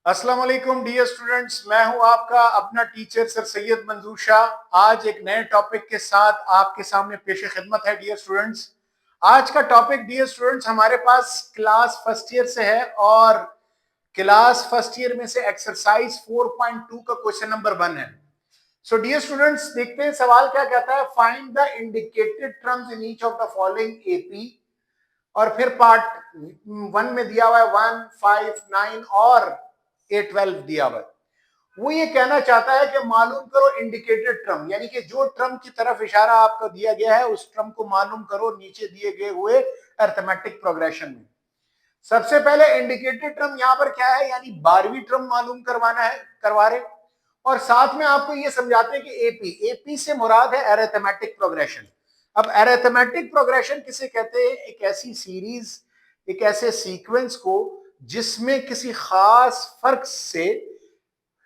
अस्सलाम वालेकुम dear students, मैं हूं आपका अपना टीचर सर सैयद मंजूर शाह। आज एक नए टॉपिक के साथ आपके सामने पेश खिदमत है डियर स्टूडेंट्स। आज का टॉपिक डियर स्टूडेंट्स हमारे पास क्लास फर्स्ट ईयर से है और क्लास फर्स्ट ईयर में से एक्सरसाइज 4.2 का क्वेश्चन नंबर 1 है। सो डियर स्टूडेंट्स, देखते हैं सवाल क्या कहता है। Find the indicated terms in each of the following AP. और फिर पार्ट 1 में दिया हुआ है 1, 5, 9 और 12 दिया हुआ है। वो ये कहना चाहता है कि मालूम करो इंडिकेटेड ट्रम, यानी कि जो ट्रम की तरफ इशारा आपको दिया गया है उस ट्रम को मालूम करो नीचे दिए गए हुए अरिथमेटिक प्रोग्रेशन में। सबसे पहले इंडिकेटेड ट्रम यहां पर क्या है, यानी 12वीं ट्रम मालूम करवाना है, करवा रहे। और साथ में आपको ये समझाते हैं कि एपी से मुराद है अरिथमेटिक प्रोग्रेशन। अब अरिथमेटिक प्रोग्रेशन किसे कहते हैं? एक ऐसी सीरीज, एक ऐसे सीक्वेंस को जिसमें किसी खास फर्क से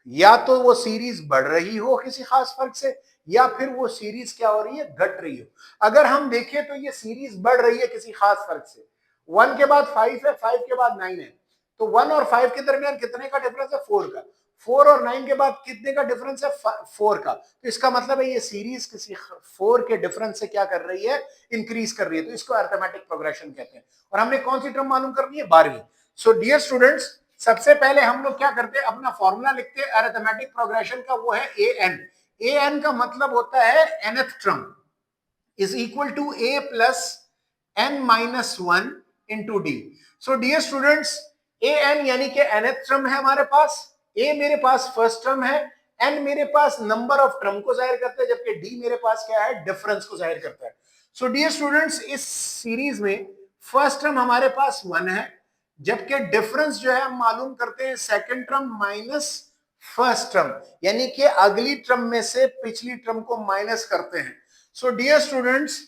या तो वो सीरीज बढ़ रही हो किसी खास फर्क से, या फिर वो सीरीज क्या हो रही है, घट रही हो। अगर हम देखें तो ये सीरीज बढ़ रही है किसी खास फर्क से। 1 के बाद 5 है, 5 के बाद 9 है, तो 1 और 5 के दरमियान कितने का डिफरेंस है? 4 का। 4 और 9 के बाद कितने का डिफरेंस है? 4 का। तो इसका मतलब है ये सीरीज किसी 4 के डिफरेंस से क्या कर रही है? इंक्रीज कर रही है। तो इसको अरिथमेटिक प्रोग्रेशन कहते हैं। और हमने कौन सी टर्म मालूम करनी है? 12वीं। सो डियर स्टूडेंट्स, सबसे पहले हम लोग क्या करते हैं, अपना फॉर्मूला लिखते हैं अरिथमेटिक प्रोग्रेशन का, वो है ए एन। ए एन का मतलब होता है nth term is equal to A plus N minus 1 into D. So dear students, A N यानी कि nth टर्म है हमारे पास, ए मेरे पास फर्स्ट टर्म है, एन मेरे पास नंबर ऑफ टर्म को जाहिर करता है, जबकि डी मेरे पास क्या है? डिफरेंस को जाहिर करता है। सो डियर स्टूडेंट्स, इस सीरीज में फर्स्ट टर्म हमारे पास 1 है, जबकि डिफरेंस जो है हम मालूम करते हैं second term minus first term, यानी कि अगली टर्म में से पिछली टर्म को माइनस करते हैं। So dear students,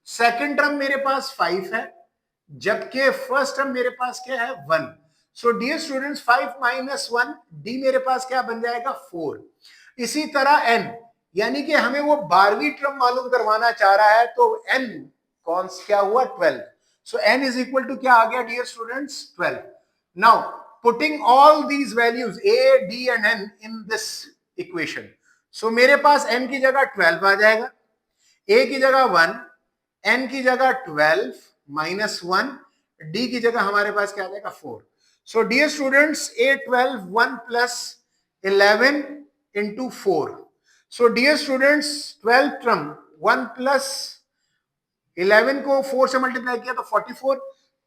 second term मेरे पास 5 है, जबकि फर्स्ट टर्म मेरे पास क्या है? 1। So dear students, 5 minus 1, D मेरे पास क्या बन जाएगा? 4। इसी तरह एन, यानी कि हमें वो 12वीं टर्म मालूम करवाना चाह रहा है, तो एन कौन क्या हुआ? 12। So n is equal to क्या आ गया dear students? 12. Now putting all these values a, d and n in this equation. So मेरे पास n की जगह 12 आ जाएगा, a की जगह 1, n की जगह 12 माइनस 1, d की जगह हमारे पास क्या आ जाएगा? 4. So dear students, a 12 1 plus 11 into 4. So dear students, 12 term 1 plus 11 को 4 से मल्टीप्लाई किया तो 44।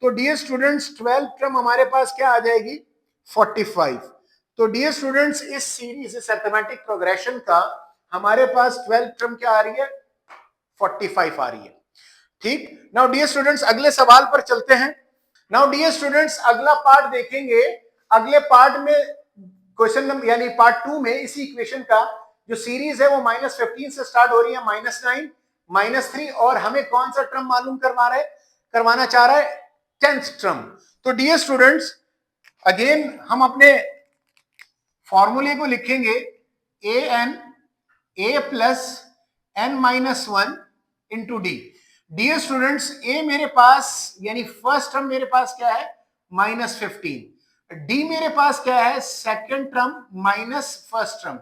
तो डियर स्टूडेंट्स, 12 टर्म हमारे पास क्या आ जाएगी? 45। तो डियर स्टूडेंट्स, इस सीरीज, इस अरिथमेटिक प्रोग्रेशन का हमारे पास 12 टर्म क्या आ रही है? 45 आ रही है। ठीक। नाउ डियर स्टूडेंट्स, अगले सवाल पर चलते हैं। नाउ डियर स्टूडेंट्स, अगला पार्ट देखेंगे। अगले पार्ट में क्वेश्चन नंबर यानी पार्ट 2 में इसी इक्वेशन का जो सीरीज है वो -15 से स्टार्ट हो रही है, -9, -3, और हमें कौन सा टर्म मालूम करवाना चाह रहा है? 10th term. तो डियर स्टूडेंट्स, अगेन हम अपने फॉर्मूले को लिखेंगे a n, a plus N minus 1 into d. Dear students, a मेरे पास यानी फर्स्ट टर्म मेरे पास क्या है? -15। डी मेरे पास क्या है? Second term minus first term.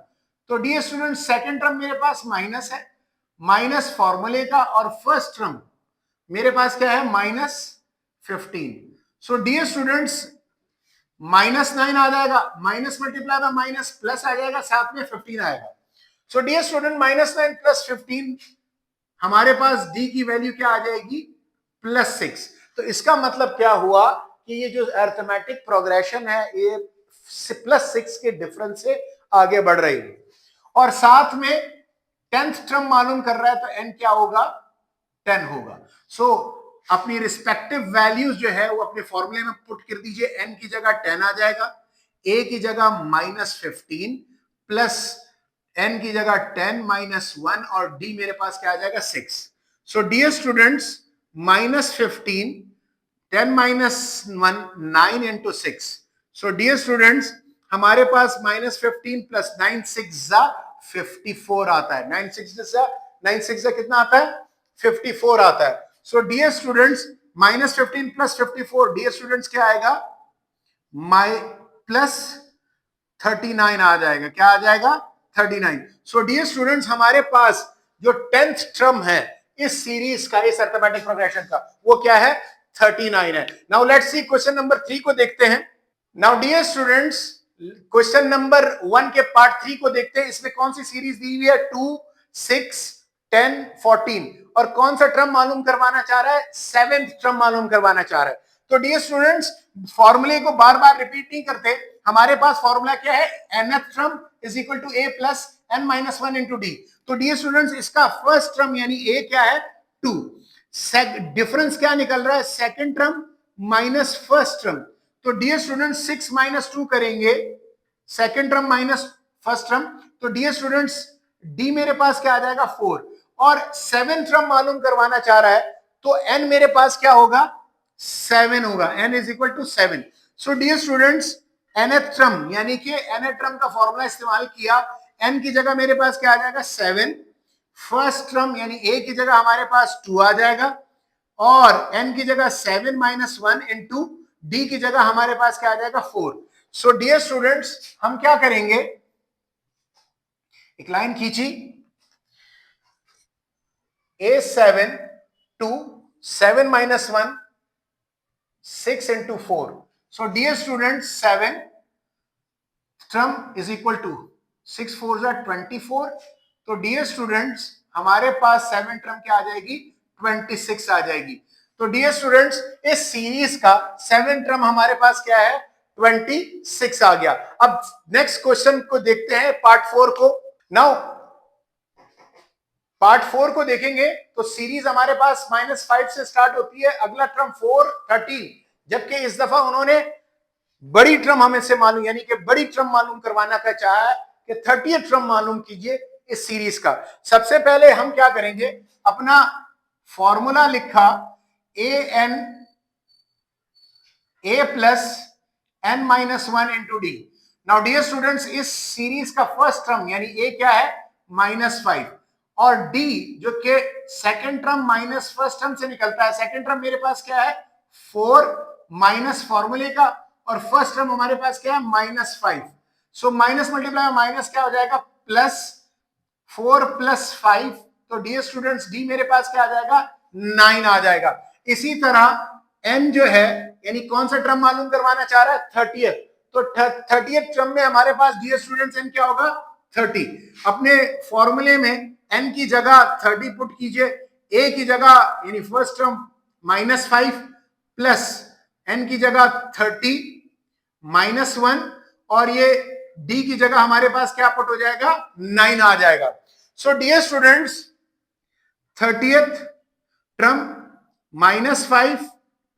तो डियर स्टूडेंट, सेकंड टर्म मेरे पास माइनस है, माइनस फॉर्मूले का, और फर्स्ट टर्म मेरे पास क्या है? -15। सो डियर स्टूडेंट्स, -9 आ जाएगा, minus multiply by minus, plus आ जाएगा, साथ में 15 आएगा। सो डियर स्टूडेंट, -9 प्लस 15, हमारे पास डी की वैल्यू क्या आ जाएगी? +6। तो इसका मतलब क्या हुआ कि ये जो अरिथमेटिक प्रोग्रेशन है ये +6 के डिफरेंस से आगे बढ़ रही है। और साथ में 10th टर्म मालूम कर रहा है, तो n क्या होगा? 10 होगा। सो अपनी रिस्पेक्टिव वैल्यूज जो है वो अपने फॉर्मूले में पुट कर दीजिए। n की जगह 10 आ जाएगा, a की जगह -15 प्लस n की जगह 10 माइनस 1, और d मेरे पास क्या आ जाएगा? 6। So dear students, -15, 10 minus 1, 9 into 6। So dear students, हमारे पास -15 प्लस 9 6 54 आता है। 9 6 कितना आता है? 54 आता है। So dear students, -15 plus 54, dear students क्या आएगा? प्लस 39 आ जाएगा। क्या आ जाएगा? 39। सो डियर स्टूडेंट्स, हमारे पास जो 10th टर्म है इस सीरीज का, इस अरिथमेटिक प्रोग्रेशन का, वो क्या है? 39 है। Now let's see question number 3 को देखते हैं। Now dear students, question number 1 के पार्ट 3 को देखते हैं। इसमें कौन सी सीरीज दी हुई है? 2, 6, 10, 14। और कौन सा टर्म मालूम करवाना चाह रहा है? 7th टर्म मालूम करवाना चाह रहा है। तो डियर स्टूडेंट्स, फॉर्मूले को बार बार रिपीट नहीं करते। हमारे पास फॉर्मूला क्या है? nth term is equal to a plus n minus 1 into D. तो डियर स्टूडेंट्स, इसका फर्स्ट टर्म यानी a क्या है? 2। डिफरेंस क्या निकल रहा है? Second term minus first term. तो डियर स्टूडेंट्स, 6 माइनस 2 करेंगे, second term minus first term. तो डियर स्टूडेंट्स, डी मेरे पास क्या आ जाएगा? 4। और 7 टर्म मालूम करवाना चाह रहा है, तो n मेरे पास क्या होगा? 7 होगा। n is equal to 7। So dear students, nth term यानी कि nth टर्म का फॉर्मूला इस्तेमाल किया। n की जगह मेरे पास क्या आ जाएगा? 7। फर्स्ट टर्म यानी a की जगह हमारे पास 2 आ जाएगा, और n की जगह 7 माइनस 1 इंटू डी की जगह हमारे पास क्या आ जाएगा? 4। सो डियर स्टूडेंट्स, हम क्या करेंगे? एक लाइन खींची, a7 to 7 minus 1 6 into 4। So dear students, 7 term is equal to 6 4 24। तो डियर स्टूडेंट्स, हमारे पास 7 टर्म क्या आ जाएगी? 26 आ जाएगी। तो डियर स्टूडेंट्स, इस सीरीज का 7 टर्म हमारे पास क्या है? 26 आ गया। अब नेक्स्ट क्वेश्चन को देखते हैं, पार्ट 4 को। नाउ पार्ट 4 को देखेंगे तो सीरीज हमारे पास -5 से स्टार्ट होती है। अगला टर्म 4, 13, जबकि इस दफा उन्होंने बड़ी टर्म हमें से मालूम, यानी कि बड़ी टर्म मालूम करवाना का चाहा है कि 30th टर्म मालूम कीजिए इस सीरीज का। सबसे पहले हम क्या करेंगे? अपना फॉर्मूला लिखा, a plus n minus 1 into D. Now dear students, इस सीरीज का फर्स्ट टर्म यानी a क्या है? -5, और d जो कि second term minus first term से निकलता है। सेकंड टर्म मेरे पास क्या है? 4 माइनस फॉर्मूले का, और फर्स्ट टर्म हमारे पास क्या है? -5। सो माइनस मल्टीप्लाई माइनस क्या हो जाएगा? Plus 4 plus 5। तो डियर स्टूडेंट्स, डी मेरे पास क्या आ जाएगा? 9 आ जाएगा। इसी तरह n जो है, यानी कौन सा टर्म मालूम करवाना चाह रहा है? 30th। तो 30th टर्म में हमारे पास डियर स्टूडेंट्स n क्या होगा? 30। अपने फॉर्मूले में n की जगह 30 पुट कीजिए, a की जगह यानी फर्स्ट टर्म -5 प्लस n की जगह 30 -1, और ये d की जगह हमारे पास क्या पुट हो जाएगा? 9 आ जाएगा। So dear students, 30th term -5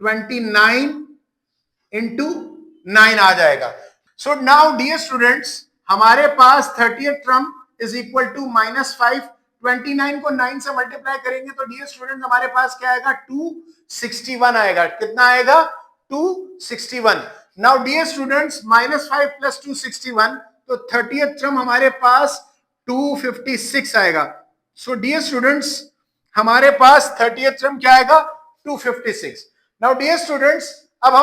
29 into 9 आ जाएगा। सो नाउ डियर स्टूडेंट्स, हमारे पास 30th term is equal to -5, 29 को 9 से मल्टीप्लाई करेंगे तो डियर स्टूडेंट्स हमारे पास क्या आएगा? 261 आएगा। कितना आएगा? 261। नाउ डियर स्टूडेंट्स, -5 प्लस 261, तो 30th टर्म हमारे पास 256 आएगा। सो डियर स्टूडेंट्स, हमारे पास 30th टर्म क्या आएगा? 256। नाउ डियर स्टूडेंट्स, अब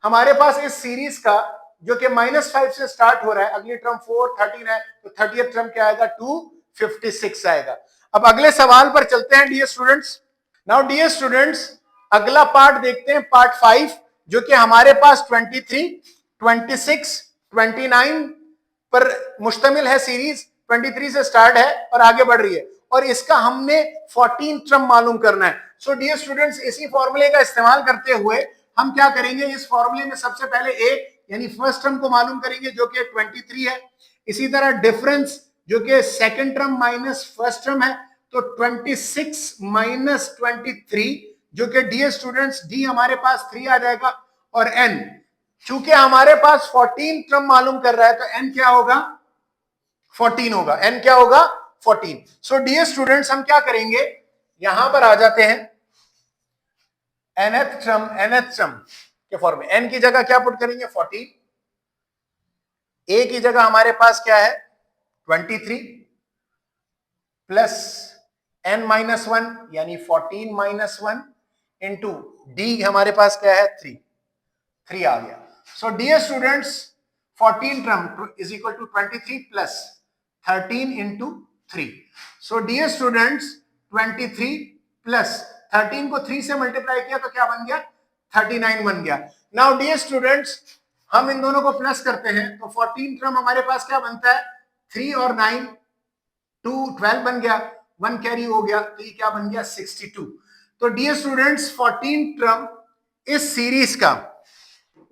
हमारे पास इस सीरीज का जो कि -5 से स्टार्ट हो रहा है, अगली टर्म 4, 13 है, तो 30th टर्म क्या आएगा? 256 आएगा। अब अगले सवाल पर चलते हैं dear students. Now dear students, अगला पार्ट देखते हैं, पार्ट 5, जो कि हमारे पास 23, 26, 29 पर मुश्तमिल है सीरीज। 23 से स्टार्ट है और आगे बढ़ रही है, और इसका हमने 14 टर्म मालूम करना है। सो डियर स्टूडेंट्स, इसी फॉर्मूले का इस्तेमाल करते हुए हम क्या करेंगे? इस फॉर्मूले में सबसे पहले a यानी फर्स्ट टर्म को मालूम करेंगे, जो कि 23 है। इसी तरह डिफरेंस जो कि second term minus first term है, तो 26 माइनस 23, जो कि डियर स्टूडेंट्स डी हमारे पास 3 आ जाएगा, और n चूंकि हमारे पास 14 टर्म मालूम कर रहा है, तो n क्या होगा? 14 होगा। n क्या होगा? 14। सो डियर स्टूडेंट्स, हम क्या करेंगे? यहां पर आ जाते हैं, nth टर्म के फॉर्म में n की जगह क्या पुट करेंगे? 14। a की जगह हमारे पास क्या है? 23 प्लस n माइनस 1 यानी 14 माइनस 1 इंटू डी हमारे पास क्या है? 3 आ गया। So dear students, 14 term is equal to 23 plus 13 into 3. So dear students, 23 plus 13 को 3 से मल्टीप्लाई किया तो क्या बन गया, 39 बन गया. नाउ डियर स्टूडेंट्स, हम इन दोनों को प्लस करते हैं तो 14 टर्म हमारे पास क्या बनता है, 3 और 9 2 12 बन गया, 1 कैरी हो गया, तो ये क्या बन गया 62. तो डियर स्टूडेंट्स 14 टर्म इस सीरीज का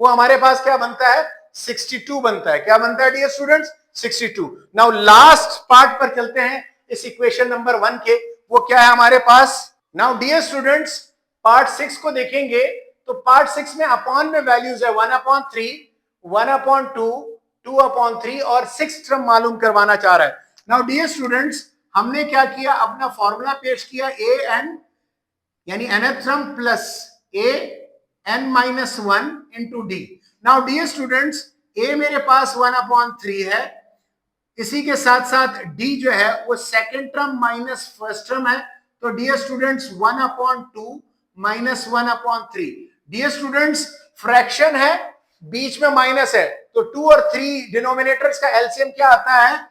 वो हमारे पास क्या बनता है, 62 बनता है. क्या बनता है dear students, 62. Now last part पर चलते हैं इस इक्वेशन नंबर 1 के, वो क्या है हमारे पास. नाउ डियर स्टूडेंट्स पार्ट 6 को देखेंगे तो पार्ट 6 में अपॉन में वैल्यूज है 1/3, 1/2, 2/3 और 6 टर्म मालूम करवाना चाह रहा है. नाउ डियर स्टूडेंट्स हमने क्या किया, अपना फॉर्मूला पेश किया, ए एन यानी nth term plus a n minus 1 into d. Now dear students a मेरे पास 1/3 है, इसी के साथ साथ d जो है वो second term minus first term है. तो dear students 1/2 minus 1/3. Dear students fraction है, बीच में माइनस है, तो 2 और 3 डिनोमिनेटर्स का एलसीएम क्या आता है,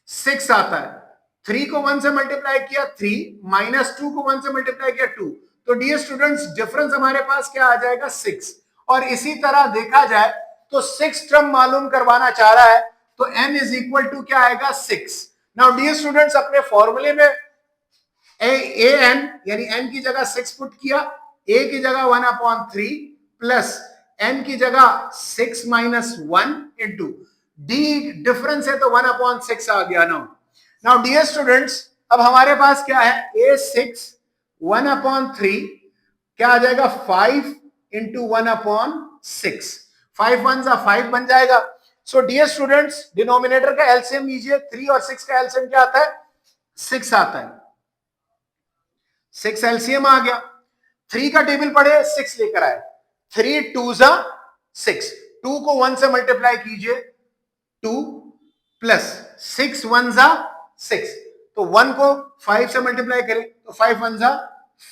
6 आता है. 3 को 1 से मल्टीप्लाई किया 3, माइनस 2 को 1 से मल्टीप्लाई किया 2. तो डियर स्टूडेंट्स डिफरेंस हमारे पास क्या आ जाएगा, 6. और इसी तरह देखा जाए तो 6 टर्म मालूम करवाना चाह रहा है, तो n इज इक्वल टू क्या आएगा, 6. नाउ डियर स्टूडेंट्स अपने फॉर्मूले में ए एन यानी n की जगह 6 पुट किया, a की जगह 1/3 प्लस n की जगह 6 माइनस 1 इंटू d डिफरेंस है तो 1/6 आ गया. नाउ डियर स्टूडेंट्स अब हमारे पास क्या है, a6 1/3 क्या आ जाएगा, 5 इंटू 1/6, 5 1 जा 5 बन जाएगा. सो डियर स्टूडेंट्स डिनोमिनेटर का एलसीएम लीजिए, 3 और 6 का एलसीएम क्या आता है, 6 आता है. 6 एलसीएम आ गया. 3 का टेबल पढ़े 6 लेकर आए, 3 2 जा 6, 2 को 1 से मल्टीप्लाई कीजिए 2 प्लस 6 1 जा 6, तो 1 को 5 से मल्टीप्लाई करें तो 5 1 जा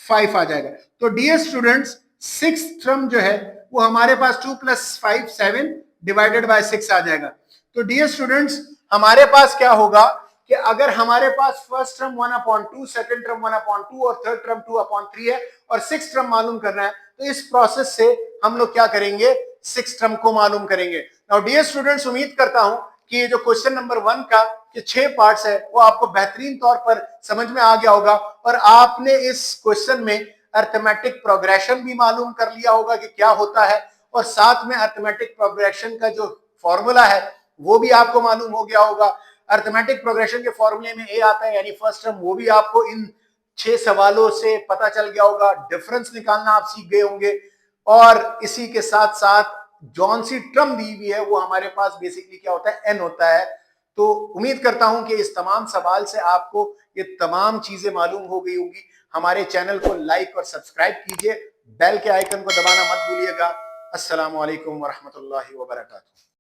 5 आ जाएगा. तो डियर स्टूडेंट्स 6 टर्म जो है वो हमारे पास 2 प्लस 5 7 डिवाइडेड बाय 6 आ जाएगा. तो डियर स्टूडेंट्स हमारे पास क्या होगा कि अगर हमारे पास फर्स्ट टर्म 1/2, सेकंड टर्म 1/2 और थर्ड टर्म 2/3 है और 6 टर्म मालूम करना है, तो इस प्रोसेस से हम लोग क्या करेंगे, 6 टर्म को मालूम करेंगे. नाउ डियर स्टूडेंट्स उम्मीद करता हूं कि ये जो क्वेश्चन नंबर 1 का के 6 पार्ट्स है वो आपको बेहतरीन तौर पर समझ में आ गया होगा और आपने इस क्वेश्चन में अर्थमेटिक प्रोग्रेशन भी मालूम कर लिया होगा कि क्या होता है, और साथ में अर्थमेटिक प्रोग्रेशन का जो फॉर्मूला है वो भी आपको मालूम हो गया होगा. अर्थमेटिक प्रोग्रेशन के फॉर्मूले में ए आता है यानी फर्स्ट टर्म, वो भी आपको इन 6 सवालों से पता चल गया होगा. डिफरेंस निकालना आप सीख गए होंगे और इसी के साथ साथ जौन सी टर्म दी हुई है वो हमारे पास बेसिकली क्या होता है, एन होता है. तो उम्मीद करता हूं कि इस तमाम सवाल से आपको ये तमाम चीजें मालूम हो गई होंगी. हमारे चैनल को लाइक और सब्सक्राइब कीजिए, बेल के आइकन को दबाना मत भूलिएगा. अस्सलामु अलैकुम व रहमतुल्लाहि व बरकातुहू.